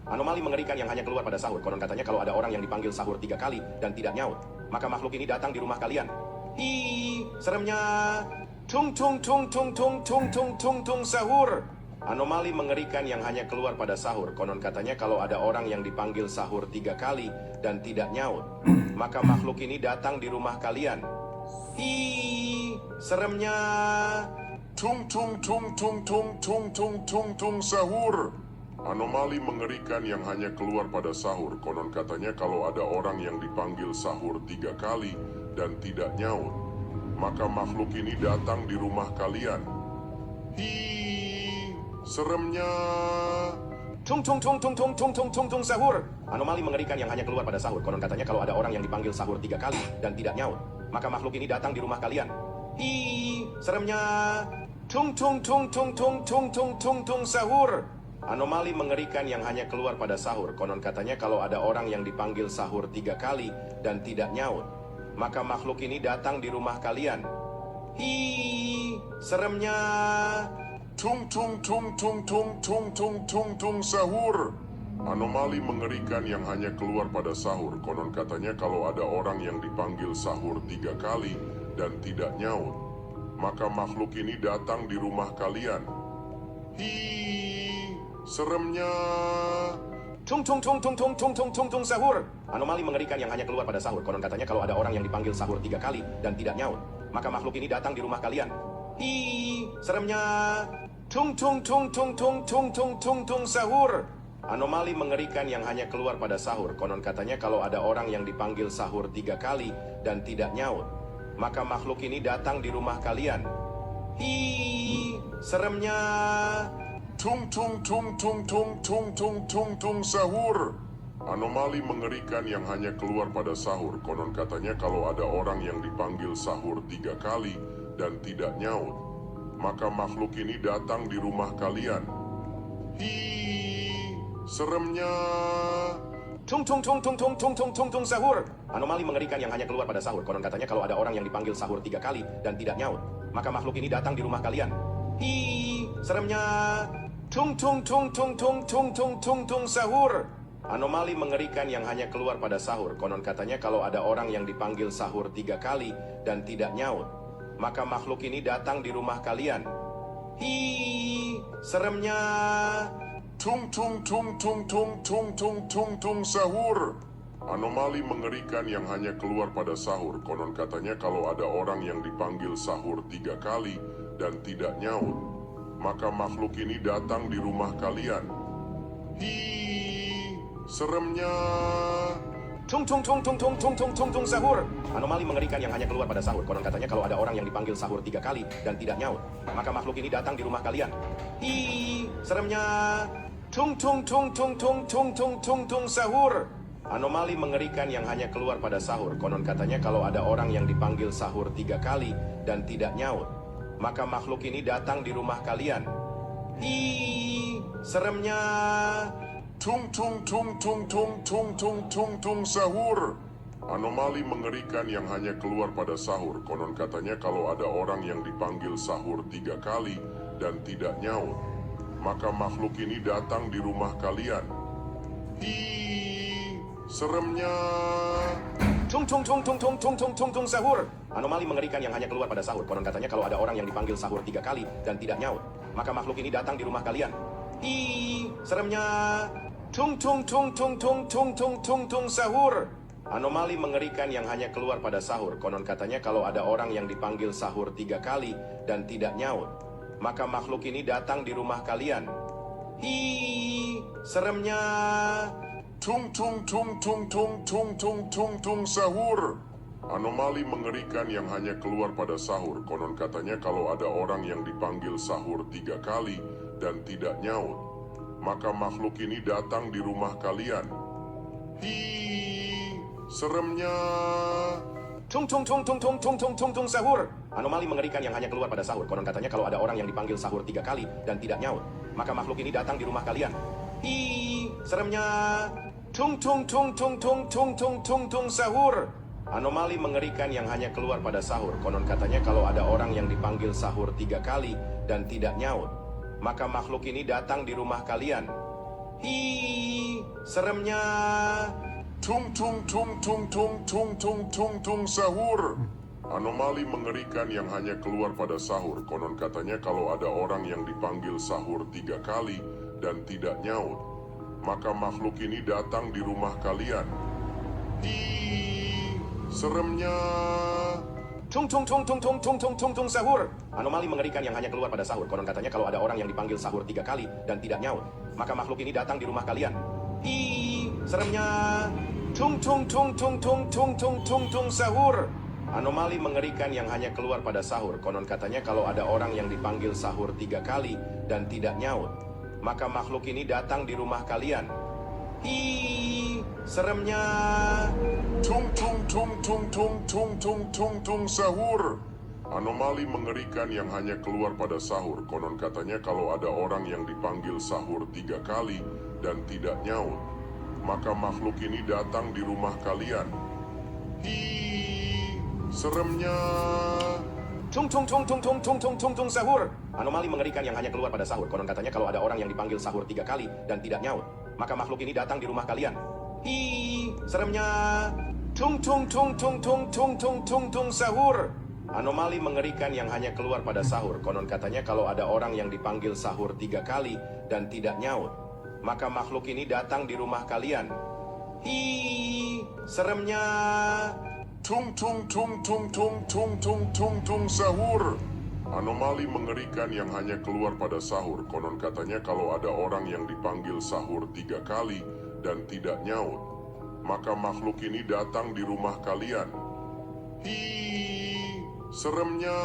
Anomali mengerikan yang hanya keluar pada sahur. Konon katanya kalau ada orang yang dipanggil sahur 3 kali dan tidak nyaut, maka makhluk ini datang di rumah kalian. Hi, seremnya. Tung tung tung tung tung tung tung tung tung sahur. Anomali mengerikan yang hanya keluar pada sahur. Konon katanya kalau ada orang yang dipanggil sahur 3 kali dan tidak nyaut, maka makhluk ini datang di rumah kalian. Hi, seremnya. Tung tung tung tung tung tung tung tung tung sahur. Anomali mengerikan yang hanya keluar pada sahur. Konon katanya kalau ada orang yang dipanggil sahur 3 kali dan tidak nyaut, maka makhluk ini datang di rumah kalian. Hi, seremnya. Tung tung tung tung tung tung tung tung tung sahur. Anomali mengerikan yang hanya keluar pada sahur. Konon katanya kalau ada orang yang dipanggil sahur 3 kali dan tidak nyaut, maka makhluk ini datang di rumah kalian. Hi, seremnya. Tung tung tung tung tung tung tung tung tung sahur. Anomali mengerikan yang hanya keluar pada sahur. Konon katanya kalau ada orang yang dipanggil sahur 3 kali dan tidak nyaut, maka makhluk ini datang di rumah kalian. Hi, seremnya. Tung tung tung tung tung tung tung tung tung sahur. Anomali mengerikan yang hanya keluar pada sahur. Konon katanya kalau ada orang yang dipanggil sahur 3 kali dan tidak nyaut, maka makhluk ini datang di rumah kalian. Hi, seremnya. Tung tung tung tung tung tung tung tung tung sahur. Anomali mengerikan yang hanya keluar pada sahur. Konon katanya kalau ada orang yang dipanggil sahur 3 kali dan tidak nyaut, maka makhluk ini datang di rumah kalian. Hi, seremnya. Tung tung tung tung tung tung tung tung tung sahur. Anomali mengerikan yang hanya keluar pada sahur. Konon katanya kalau ada orang yang dipanggil sahur 3 kali dan tidak nyaut, maka makhluk ini datang di rumah kalian. Hi, seremnya. Tung tung tung tung tung tung tung tung tung sahur. Anomali mengerikan yang hanya keluar pada sahur. Konon katanya kalau ada orang yang dipanggil sahur 3 kali dan tidak nyaut, maka makhluk ini datang di rumah kalian. Hi, seremnya. Tung tung tung tung tung tung tung tung tung sahur. Anomali mengerikan yang hanya keluar pada sahur. Konon katanya kalau ada orang yang dipanggil sahur 3 kali dan tidak nyaut, maka makhluk ini datang di rumah kalian. Hi, seremnya. Tung tung tung tung tung tung tung tung tung sahur. Anomali mengerikan yang hanya keluar pada sahur. Konon katanya kalau ada orang yang dipanggil sahur 3 kali dan tidak nyaut, maka makhluk ini datang di rumah kalian. Hi, seremnya. Tung tung tung tung tung tung tung tung tung sahur. Anomali mengerikan yang hanya keluar pada sahur. Konon katanya kalau ada orang yang dipanggil sahur 3 kali dan tidak nyaut, maka makhluk ini datang di rumah kalian. Hi, seremnya. Tung tung tung tung tung tung tung tung tung sahur. Anomali mengerikan yang hanya keluar pada sahur. Konon katanya kalau ada orang yang dipanggil sahur 3 kali dan tidak nyaut, maka makhluk ini datang di rumah kalian. Hi, seremnya. Tung tung tung tung tung tung tung tung tung sahur. Anomali mengerikan yang hanya keluar pada sahur. Konon katanya kalau ada orang yang dipanggil sahur 3 kali dan tidak nyaut, maka makhluk ini datang di rumah kalian. Hi, seremnya. Tung tung tung tung tung tung tung tung tung sahur. Anomali mengerikan yang hanya keluar pada sahur. Konon katanya kalau ada orang yang dipanggil sahur 3 kali dan tidak nyaut, maka makhluk ini datang di rumah kalian. Hi, seremnya. Tung tung tung tung tung tung tung tung tung sahur. Anomali mengerikan yang hanya keluar pada sahur. Konon katanya kalau ada orang yang dipanggil sahur 3 kali dan tidak nyaut, maka makhluk ini datang di rumah kalian. Hi, seremnya. Tung tung tung tung tung tung tung tung tung sahur. Anomali mengerikan yang hanya keluar pada sahur. Konon katanya kalau ada orang yang dipanggil sahur 3 kali dan tidak nyaut, maka makhluk ini datang di rumah kalian. Hi, seremnya. Tung tung tung tung tung tung tung tung tung sahur. Anomali mengerikan yang hanya keluar pada sahur. Konon katanya kalau ada orang yang dipanggil sahur 3 kali dan tidak nyaut, maka makhluk ini datang di rumah kalian. Hi, seremnya. Tung tung tung tung tung tung tung tung tung sahur. Anomali mengerikan yang hanya keluar pada sahur. Konon katanya kalau ada orang yang dipanggil sahur 3 kali dan tidak nyaut, maka makhluk ini datang di rumah kalian. Hi, seremnya. Tung tung tung tung tung tung tung tung tung sahur. Anomali mengerikan yang hanya keluar pada sahur. Konon katanya kalau ada orang yang dipanggil sahur 3 kali dan tidak nyaut, maka makhluk ini datang di rumah kalian. Hi, seremnya. Tung tung tung tung tung tung tung tung tung sahur. Anomali mengerikan yang hanya keluar pada sahur. Konon katanya kalau ada orang yang dipanggil sahur 3 kali dan tidak nyaut, maka makhluk ini datang di rumah kalian. Hi, seremnya. Tung tung tung tung tung tung tung tung tung sahur. Anomali mengerikan yang hanya keluar pada sahur. Konon katanya kalau ada orang yang dipanggil sahur 3 kali dan tidak nyaut, maka makhluk ini datang di rumah kalian. Hi, seremnya. Tung tung tung tung tung tung tung tung tung sahur. Anomali mengerikan yang hanya keluar pada sahur. Konon katanya kalau ada orang yang dipanggil sahur 3 kali dan tidak nyaut, maka makhluk ini datang di rumah kalian. Hi, seremnya. Tung tung tung tung tung tung tung tung tung sahur. Anomali mengerikan yang hanya keluar pada sahur. Konon katanya kalau ada orang yang dipanggil sahur 3 kali dan tidak nyaut, maka makhluk ini datang di rumah kalian. Hi, seremnya. Tung tung tung tung tung tung tung tung tung sahur. Anomali mengerikan yang hanya keluar pada sahur. Konon katanya kalau ada orang yang dipanggil sahur 3 kali dan tidak nyaut, maka makhluk ini datang di rumah kalian. Hi, seremnya. Tung tung tung tung tung tung tung tung tung sahur. Anomali mengerikan yang hanya keluar pada sahur. Konon katanya kalau ada orang yang dipanggil sahur 3 kali dan tidak nyaut, maka makhluk ini datang di rumah kalian. Hi, seremnya. Tung tung tung tung tung tung tung tung tung sahur. Anomali mengerikan yang hanya keluar pada sahur. Konon katanya kalau ada orang yang dipanggil sahur 3 kali dan tidak nyaut, maka makhluk ini datang di rumah kalian. Hi, seremnya.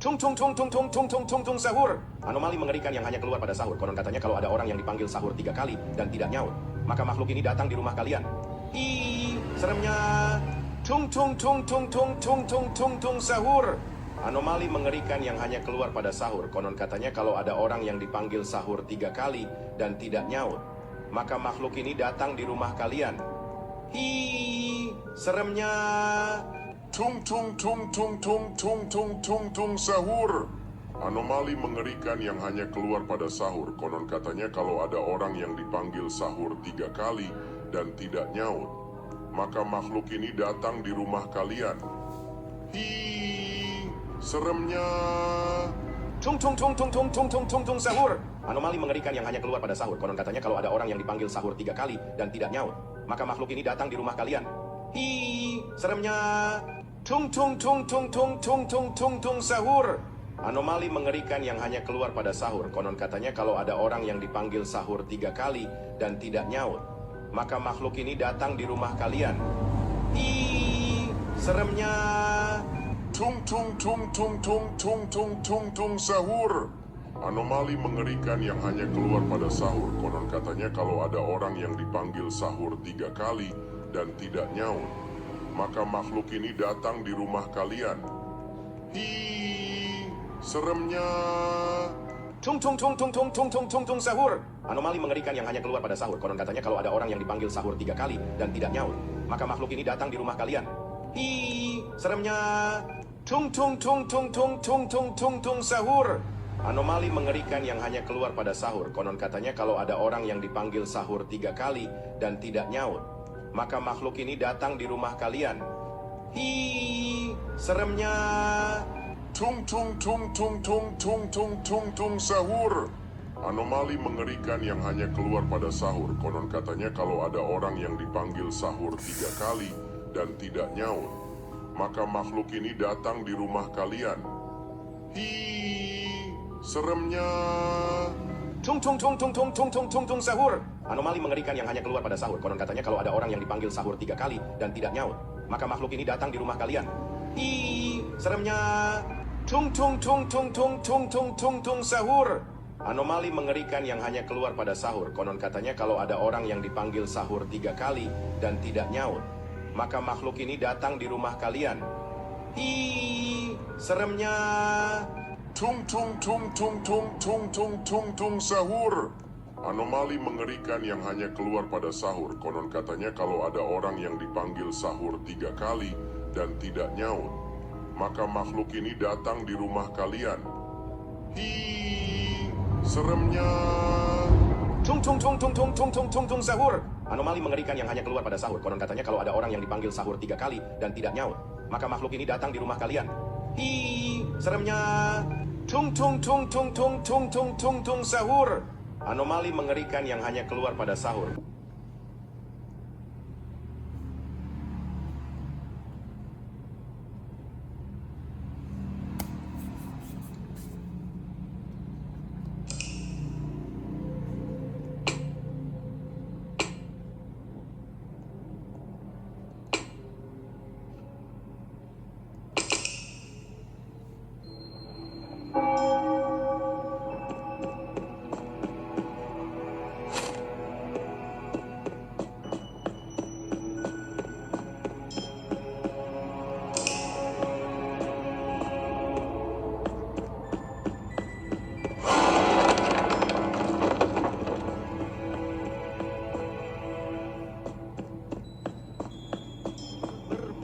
Tung tung tung tung tung tung tung tung tung sahur. Anomali mengerikan yang hanya keluar pada sahur. Konon katanya kalau ada orang yang dipanggil sahur 3 kali dan tidak nyaut, maka makhluk ini datang di rumah kalian. Hi, seremnya. Tung tung tung tung tung tung tung tung tung sahur. Anomali mengerikan yang hanya keluar pada sahur. Konon katanya kalau ada orang yang dipanggil sahur 3 kali dan tidak nyaut, maka makhluk ini datang di rumah kalian. Hi, seremnya. Tung tung tung tung tung tung tung tung tung sahur. Anomali mengerikan yang hanya keluar pada sahur. Konon katanya kalau ada orang yang dipanggil sahur 3 kali dan tidak nyaut, maka makhluk ini datang di rumah kalian. Hi, seremnya. Tung tung tung tung tung tung tung tung tung sahur. Anomali mengerikan yang hanya keluar pada sahur. Konon katanya kalau ada orang yang dipanggil sahur 3 kali dan tidak nyaut, maka makhluk ini datang di rumah kalian. Hi, seremnya. Tung tung tung tung tung tung tung tung tung sahur. Anomali mengerikan yang hanya keluar pada sahur. Konon katanya kalau ada orang yang dipanggil sahur 3 kali dan tidak nyaut, maka makhluk ini datang di rumah kalian. Hi, seremnya. Tung tung tung tung tung tung tung tung tung sahur. Anomali mengerikan yang hanya keluar pada sahur. Konon katanya kalau ada orang yang dipanggil sahur 3 kali dan tidak nyaut, maka makhluk ini datang di rumah kalian. Hi, seremnya. Tung tung tung tung tung tung tung tung tung sahur. Anomali mengerikan yang hanya keluar pada sahur. Konon katanya kalau ada orang yang dipanggil sahur 3 kali dan tidak nyaut, maka makhluk ini datang di rumah kalian. Hi, seremnya. Tung tung tung tung tung tung tung tung tung sahur. Anomali mengerikan yang hanya keluar pada sahur. Konon katanya kalau ada orang yang dipanggil sahur 3 kali dan tidak nyaut, maka makhluk ini datang di rumah kalian. Hi, seremnya. Tung tung tung tung tung tung tung tung tung sahur. Anomali mengerikan yang hanya keluar pada sahur. Konon katanya kalau ada orang yang dipanggil sahur 3 kali dan tidak nyaut, maka makhluk ini datang di rumah kalian. Hi, seremnya. Tung tung tung tung tung tung tung tung tung sahur. Anomali mengerikan yang hanya keluar pada sahur. Konon katanya kalau ada orang yang dipanggil sahur 3 kali dan tidak nyaut, maka makhluk ini datang di rumah kalian. Hi, seremnya. Tung tung tung tung tung tung tung tung tung sahur. Anomali mengerikan yang hanya keluar pada sahur. Konon katanya kalau ada orang yang dipanggil sahur 3 kali dan tidak nyaut, maka makhluk ini datang di rumah kalian. Hi, seremnya. Tung tung tung tung tung tung tung tung tung sahur. Anomali mengerikan yang hanya keluar pada sahur. Konon katanya kalau ada orang yang dipanggil sahur 3 kali dan tidak nyaut, maka makhluk ini datang di rumah kalian. Hi, seremnya. Tung sahur. Anomali mengerikan yang hanya keluar pada sahur. Konon katanya kalau ada orang yang dipanggil sahur 3 kali dan tidak nyaut, maka makhluk ini datang di rumah kalian. Hi, seremnya. Tung sahur. Anomali mengerikan yang hanya keluar pada sahur.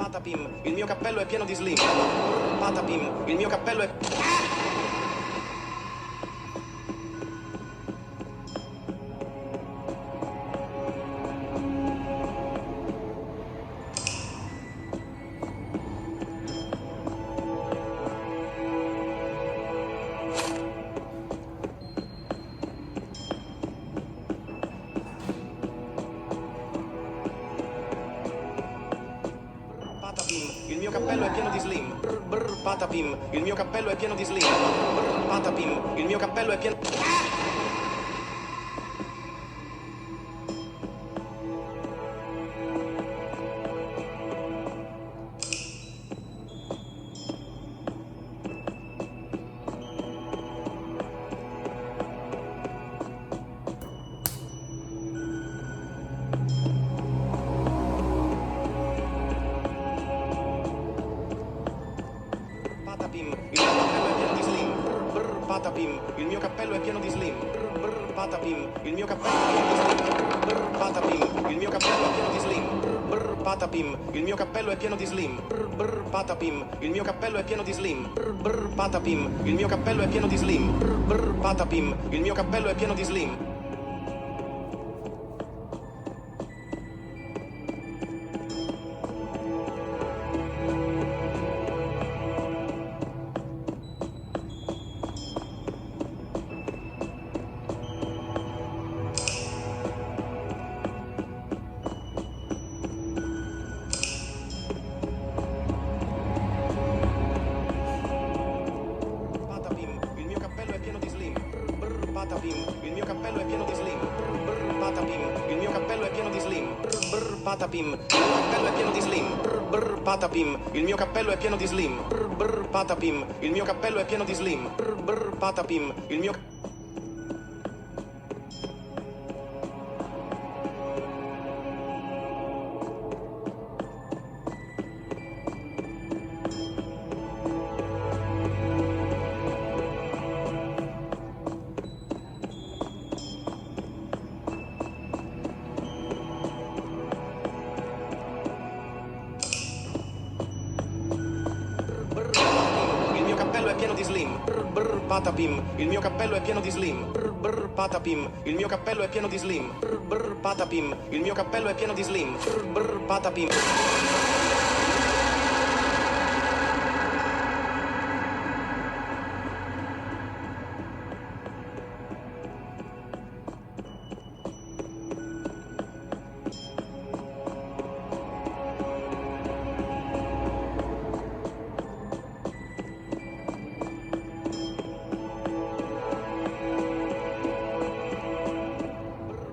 Patapim, il mio cappello è pieno di slim. Patapim, il mio cappello è... Patapim, il mio cappello è pieno di slim. Patapim, il mio cappello è pieno di slim. Patapim, il mio cappello è pieno... Patapim, il mio cappello è pieno di slim. Patapim, il mio cappello è pieno di slim. Patapim, il mio cappello è pieno di slim. Patapim, il mio cappello è pieno di slim. Patapim, il mio cappello è pieno di slim. Patapim, il mio cappello è pieno di slim. Patapim, il mio cappello è pieno di slim. Patapim, il mio cappello è pieno di slim. Patapim, il mio cappello è pieno di slim. Patapim, il mio cappello è pieno di slim. Patapim, il mio cappello è pieno di slim. Patapim, il mio cappello è pieno di slim. Patapim, il mio... Il mio cappello è pieno di slim. Patapim, il mio cappello è pieno di slim. Patapim, il mio cappello è pieno di slim. Patapim, il mio cappello è pieno di slim. Patapim.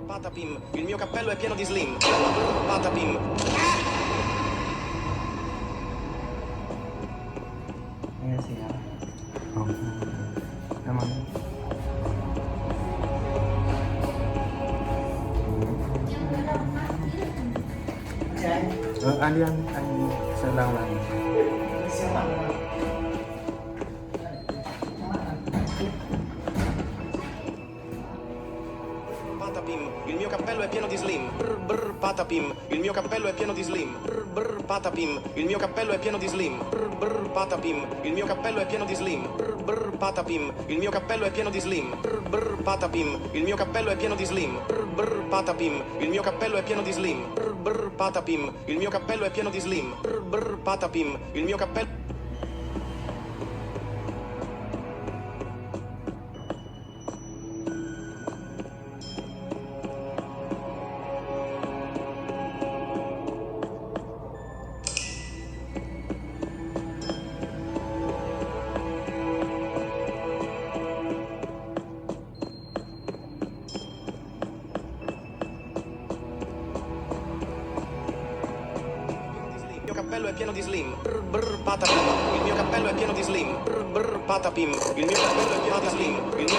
Patapim, il mio cappello è pieno di slim. Patapim. Iya sih ya. Oh, emang. Adian sedang lagi. Patapim, il mio cappello è pieno di slim. Brr brr patapim, il mio cappello è pieno di slim. Brr brr patapim, il mio cappello è pieno di slim. Brr brr patapim, il mio cappello è pieno di slim. Brr brr patapim, il mio cappello è pieno di slim. Brr brr patapim, il mio cappello è pieno di slim. Brr brr patapim, il mio cappello è pieno di slim. Brr brr patapim, il mio cappello è pieno di slim. Brr brr patapim, il mio cappello. Il mio cappello è pieno di slim. Brr brr patapim, il mio cappello è pieno di slim. Brr brr patapim, il mio cappello è pieno di slim. Il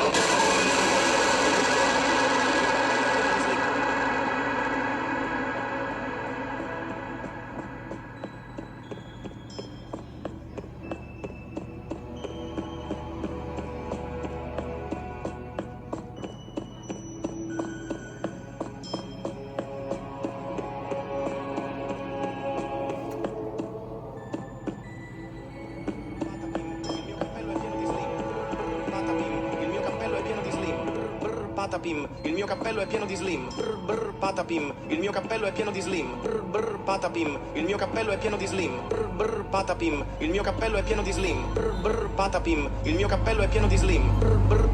mio patapim, il mio cappello è pieno di slim. Brr brr patapim, il mio cappello è pieno di slim. Brr brr patapim, il mio cappello è pieno di slim. Brr brr patapim, il mio cappello è pieno di slim. Brr brr patapim, il mio cappello è pieno di slim. Brr brr.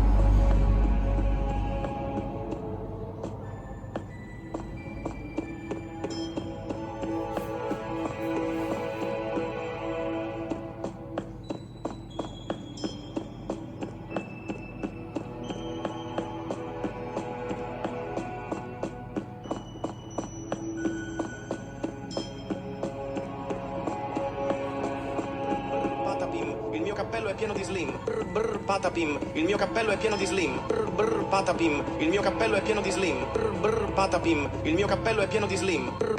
Il mio cappello è pieno di slim. Brr brr patapim, il mio cappello è pieno di slim. Brr brr patapim, il mio cappello è pieno di slim. Brr brr patapim, il mio cappello è pieno di slim. Brr.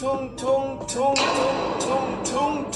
tung tung tung tung tung